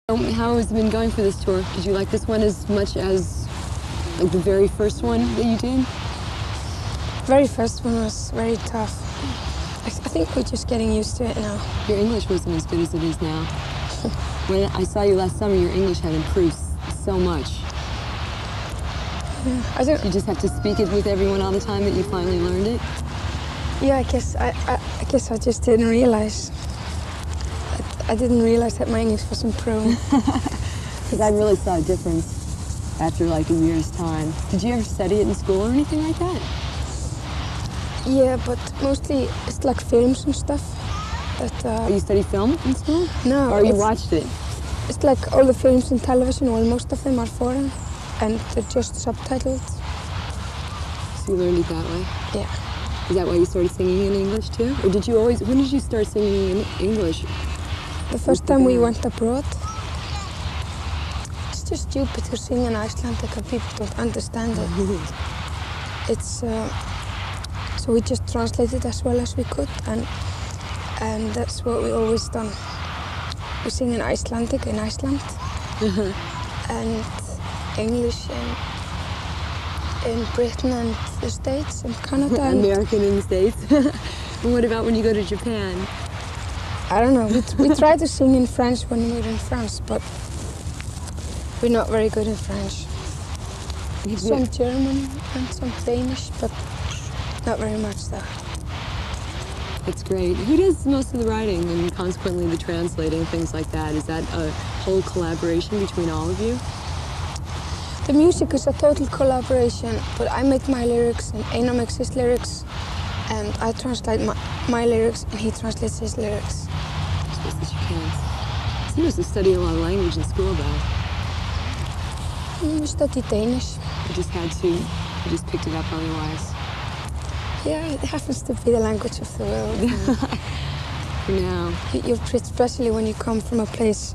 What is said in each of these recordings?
How has it been going for this tour? Did you like this one as much as like the very first one that you did? Very first one was very tough. I think we're just getting used to it now. Your English wasn't as good as it is now. When I saw you last summer, your English had improved so much. Yeah, You just have to speak it with everyone all the time that you finally learned it? Yeah, I guess I just didn't realize. I didn't realize that my English was improving. Because I really saw a difference after like a year's time. Did you ever study it in school or anything like that? Yeah, but mostly it's like films and stuff. But, You study film in school? No. Or you watched it? It's like all the films in television, well, most of them are foreign, and they're just subtitled. So you learned it that way? Yeah. Is that why you started singing in English too? Or did you always, when did you start singing in English? The first time we went abroad. It's just stupid to sing in Icelandic and people don't understand it. It's, so we just translated as well as we could, and that's what we always done. We sing in Icelandic in Iceland, and English in Britain and the States and Canada. American in the States. And what about when you go to Japan? I don't know. We try to sing in French when we're in France, but we're not very good in French. Some German and some Danish, but not very much though. That's great. Who does most of the writing and consequently the translating, things like that? Is that a whole collaboration between all of you? The music is a total collaboration, but I make my lyrics and Einar makes his lyrics, and I translate my lyrics and he translates his lyrics. I suppose that you can't. You must have studied a lot of language in school though. We studied Danish. You just had to, you just picked it up otherwise. Yeah, it happens to be the language of the world. For now. Especially when you come from a place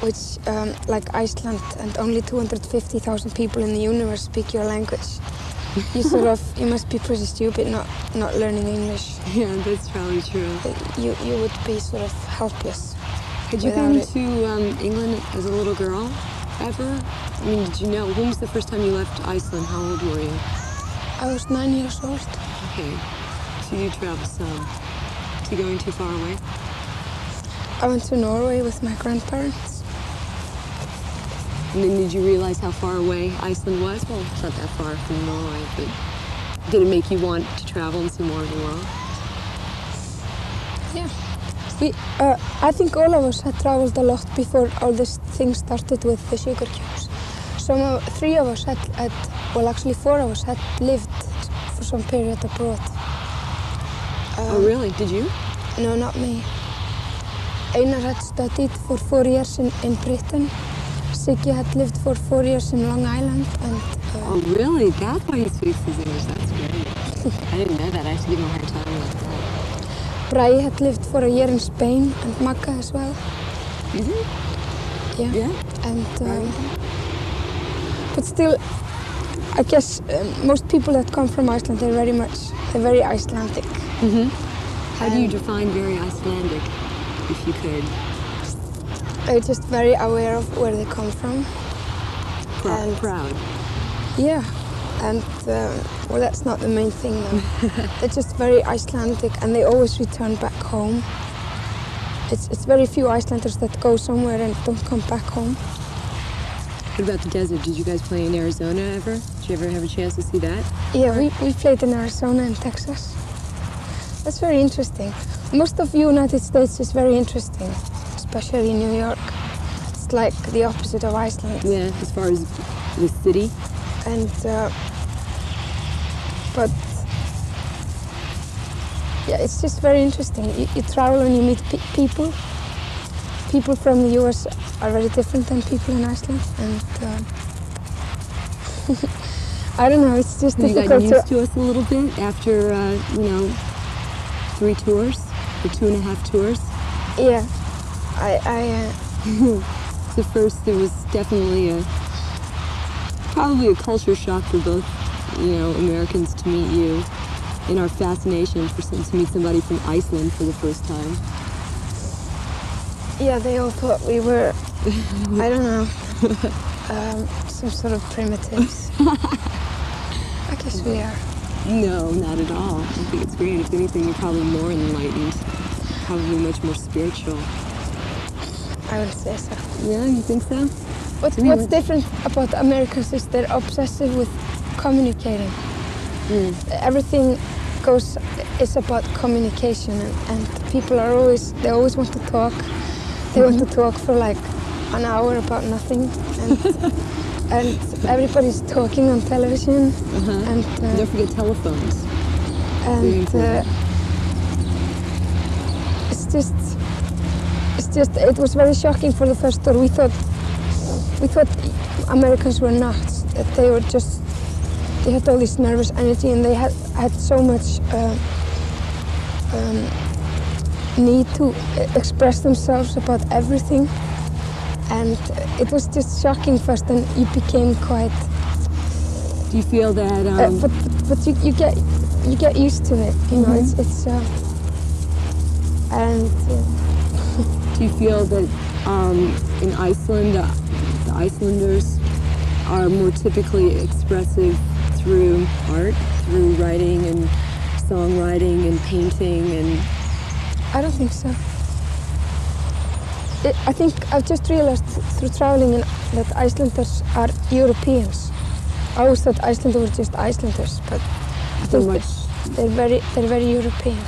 which, like Iceland, and only 250,000 people in the universe speak your language. You must be pretty stupid not learning English. Yeah, that's probably true. You would be sort of helpless. Had you come to England as a little girl ever? I mean, did you know, when was the first time you left Iceland? How old were you? I was 9 years old. Okay, so you traveled some. So you going too far away? I went to Norway with my grandparents. And then did you realize how far away Iceland was? Well, it's not that far from Norway, but did it make you want to travel and see more of the world? Yeah. I think all of us had traveled a lot before all this thing started with the Sugarcubes. 3 of us well, actually 4 of us had lived for some period abroad. Oh, really? Did you? No, not me. Einar had studied for 4 years in Britain. Siggy had lived for 4 years in Long Island. And, oh, really? That's why he speaks his English. That's great. I didn't know that. I have to give him a hard time about that. Brai had lived for a year in Spain, and Magga as well. Is it? Yeah. Yeah? And, but still, I guess most people that come from Iceland, they're very Icelandic. Mm-hmm. How do you define very Icelandic, if you could? They're just very aware of where they come from. Proud. Yeah, and well, that's not the main thing though. They're just very Icelandic, and they always return back home. It's very few Icelanders that go somewhere and don't come back home. What about the desert? Did you guys play in Arizona ever? Did you ever have a chance to see that? Yeah, we played in Arizona and Texas. That's very interesting. Most of the United States is very interesting, especially New York. It's like the opposite of Iceland. Yeah, as far as the city. And, but, yeah, it's just very interesting. You travel and you meet people. People from the US are very different than people in Iceland, and I don't know, it's just difficult. You got used to us a little bit after, 3 tours, or 2.5 tours? Yeah, The first, there was definitely probably a culture shock for both, Americans to meet you, and our fascination to meet somebody from Iceland for the first time. Yeah, they all thought we were, I don't know, some sort of primitives. I guess we are. No, not at all. I think it's great. If anything, you're probably more enlightened, probably much more spiritual. I would say so. Yeah, you think so? What's different about Americans is they're obsessive with communicating. Everything is about communication, and people are they always want to talk. They want to talk for like an hour about nothing, and everybody's talking on television. And don't forget telephones. And it was very shocking for the first tour. We thought Americans were nuts. That they had all this nervous energy, and they had so much need to express themselves about everything. And it was just shocking first, and you became quite. Do you feel that? But you get used to it. You know, it's and. Do you feel that in Iceland, the Icelanders are more typically expressive through art, through writing and songwriting and painting and? I don't think so. I think I've just realized through traveling that Icelanders are Europeans. I always thought Icelanders were just Icelanders, but I think they're very European.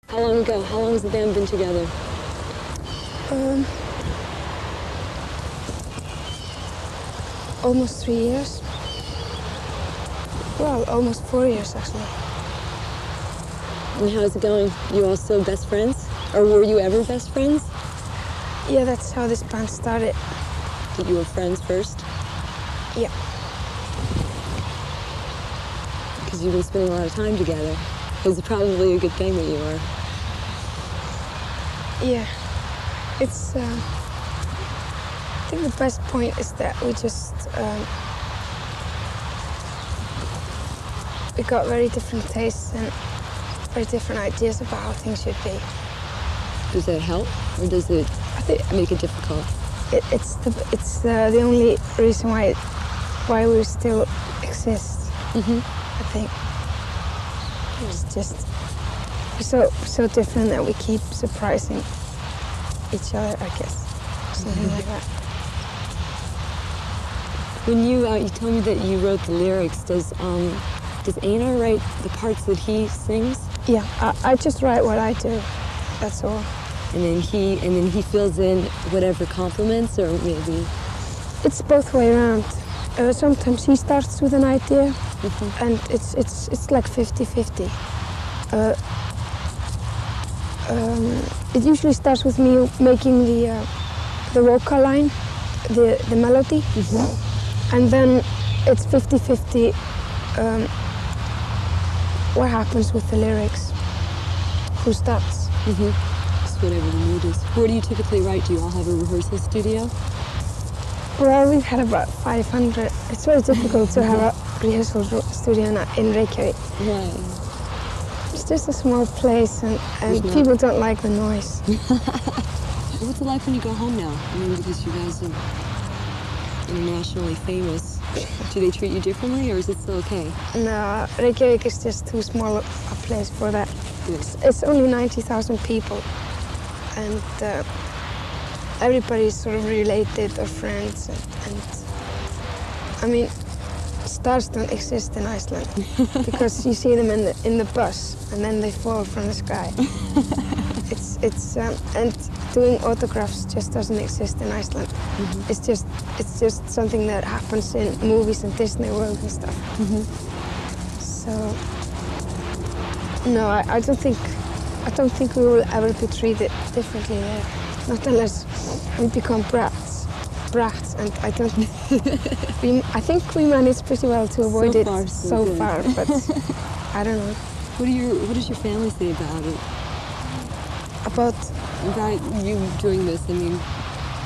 How long ago? How long has the band been together? Almost 3 years. Well, almost 4 years actually. And how's it going? You all still best friends? Or were you ever best friends? Yeah, that's how this band started. That you were friends first? Yeah. Because you've been spending a lot of time together. It's probably a good thing that you are. Yeah. It's, I think the best point is that we just, we got very different tastes and very different ideas about how things should be. Does that help, or does it make it difficult? It's the only reason why we still exist. I think it's just we're so different that we keep surprising each other. I guess something like that. When you told me that you wrote the lyrics, does Einar write the parts that he sings? Yeah, I just write what I do. That's all. And then he fills in whatever compliments, or maybe it's both way around. Sometimes he starts with an idea, and it's like 50-50. It usually starts with me making the vocal line, the melody, and then it's 50-50. What happens with the lyrics? Who starts? Just whatever the mood is. Where do you typically write? Do you all have a rehearsal studio? Well, we've had about 500. It's very difficult to have a rehearsal studio in Reykjavik. Right. It's just a small place, and people don't like the noise. What's it like when you go home now? I mean, because you guys are internationally famous. Do they treat you differently, or is it still okay? No, Reykjavik is just too small a place for that. Yes. It's only 90,000 people, and everybody's sort of related or friends, and I mean, stars don't exist in Iceland because you see them in the bus and then they fall from the sky. And doing autographs just doesn't exist in Iceland. It's just something that happens in movies and Disney World and stuff. So no, I don't think we will ever be treated differently there. Not unless we become brats, and I think we managed pretty well to avoid it so far, but I don't know. What does your family say about it? About you doing this? I mean,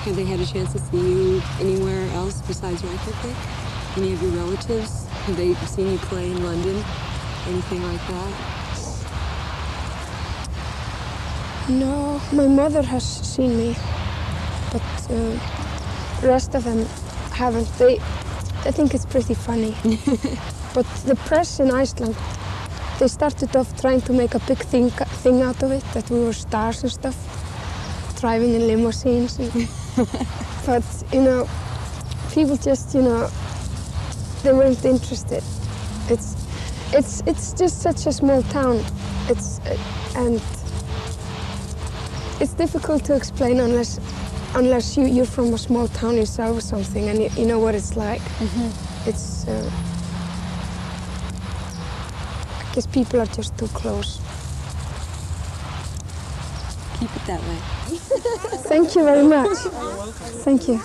have they had a chance to see you anywhere else besides Reykjavik? Any of your relatives? Have they seen you play in London? anything like that? No, my mother has seen me, but the rest of them haven't. They think it's pretty funny. But the press in Iceland, they started off trying to make a big thing out of it, that we were stars and stuff, driving in limousines. But, you know, people just, you know, they weren't interested. It's just such a small town. And it's difficult to explain unless you're from a small town yourself or something and you know what it's like. It's, I guess people are just too close. Keep it that way. Thank you very much. Thank you.